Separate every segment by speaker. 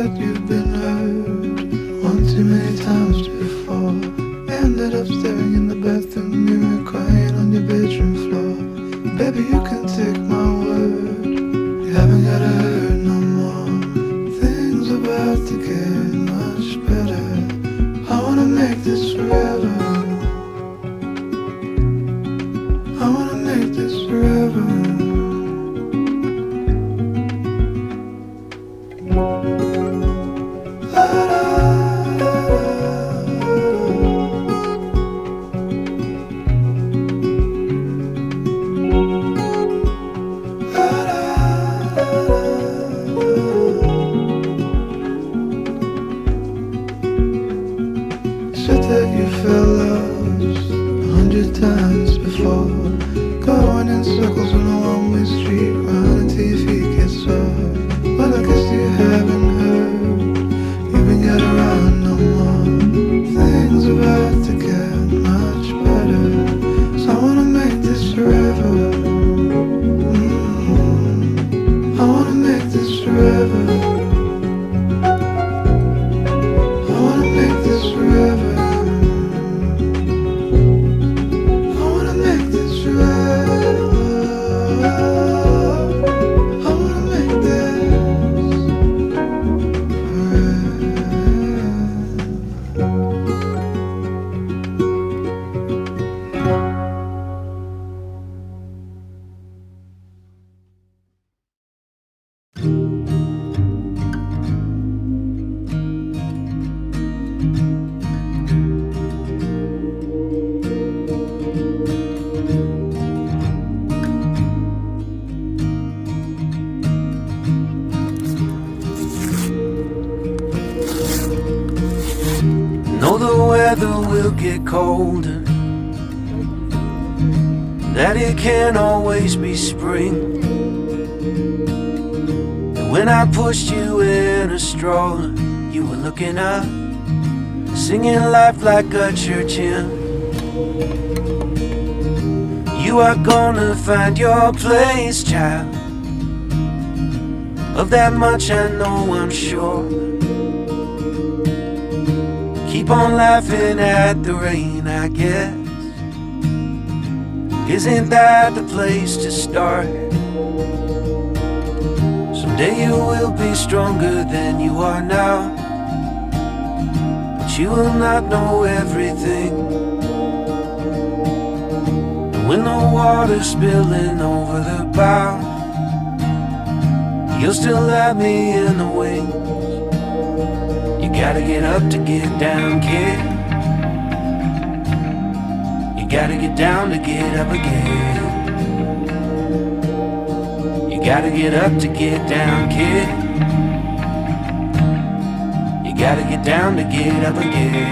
Speaker 1: that you've been hurt one too many times before. Ended up staring in the bathroom mirror, crying on your bedroom floor. Baby, you can take my word, you haven't gotta hurt no more. Things about to get much better. I wanna make this forever. I wanna make this forever. Said that you felt lost 100 times before, going in circles on a one-way street, running till your feet get sore. Well, I guess you haven't heard, you ain't got around no more. Things about to get much better, so I wanna make this forever. I wanna make this forever. I wanna make this forever.
Speaker 2: Know the weather will get colder, that it can't always be spring. And when I pushed you in a stroller, you were looking up, singing life like a church hymn. You are gonna find your place, child. Of that much I know, I'm sure. Keep on laughing at the rain, I guess. Isn't that the place to start? Someday you will be stronger than you are now, but you will not know everything. And when the water's spilling over the bow, you'll still have me in the wings. You gotta get up to get down, kid. You gotta get down to get up again. You gotta get up to get down, kid. You gotta get down to get up again.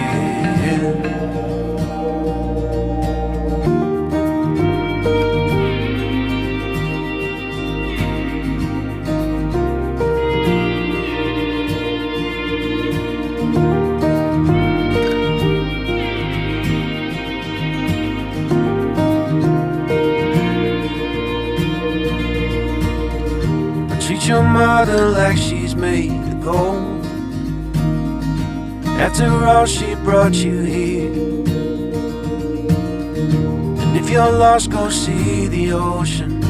Speaker 2: Your mother like she's made of gold. After all, she brought you here. And if you're lost, go see the ocean.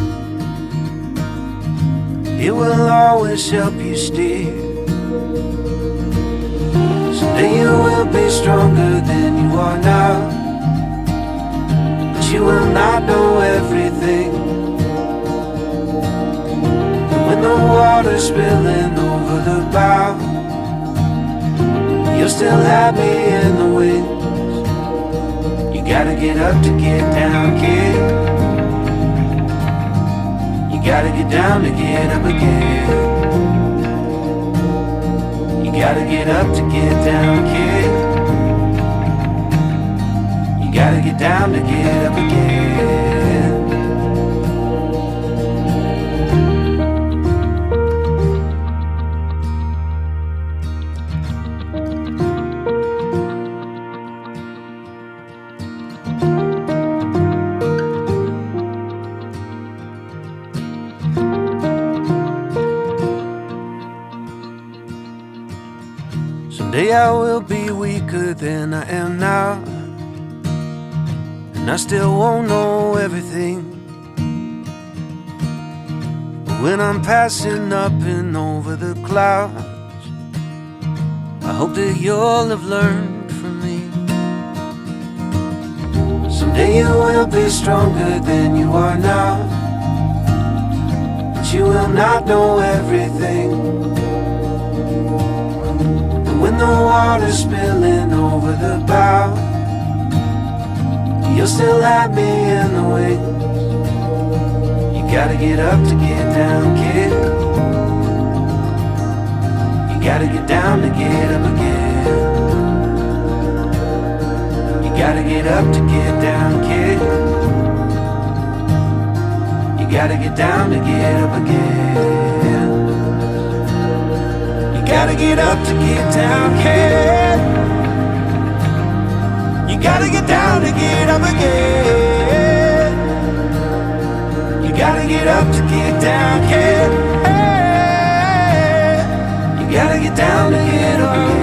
Speaker 2: It will always help you steer. Someday you will be stronger than you are now, but you will not know everything. When the water's spilling over the bow, you'll still have me in the wings. You gotta get up to get down, kid. You gotta get down to get up again. You gotta get up to get down, kid. You gotta get down to get up again. Someday I will be weaker than I am now, and I still won't know everything. But when I'm passing up and over the clouds, I hope that you'll have learned from me. Someday you will be stronger than you are now, but you will not know everything. And when the water's spilling over the bow, you'll still have me in the wings. You gotta get up to get down, kid. You gotta get down to get up again. You gotta get up to get down, kid. You gotta get down to get up again. You gotta get up to get down, kid. You gotta get down to get up again. You gotta get up to get down, kid. Hey, you gotta get down to get up again.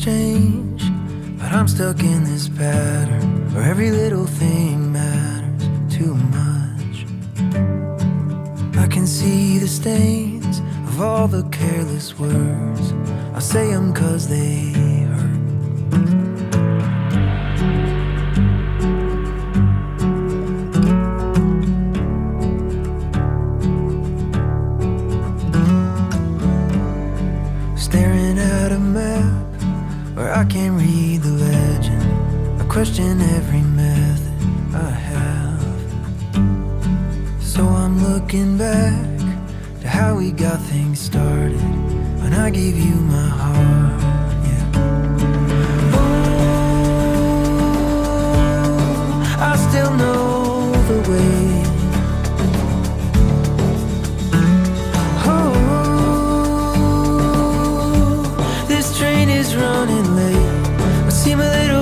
Speaker 3: Change, but I'm stuck in this pattern where every little thing matters too much. I can see the stains of all the careless words. I say them 'cause they hurt. Staring at a map where I can't read the legend. I question every method I have. So I'm looking back to how we got things started when I gave you my heart, yeah. Oh, I still know the way. Running late, but seem a little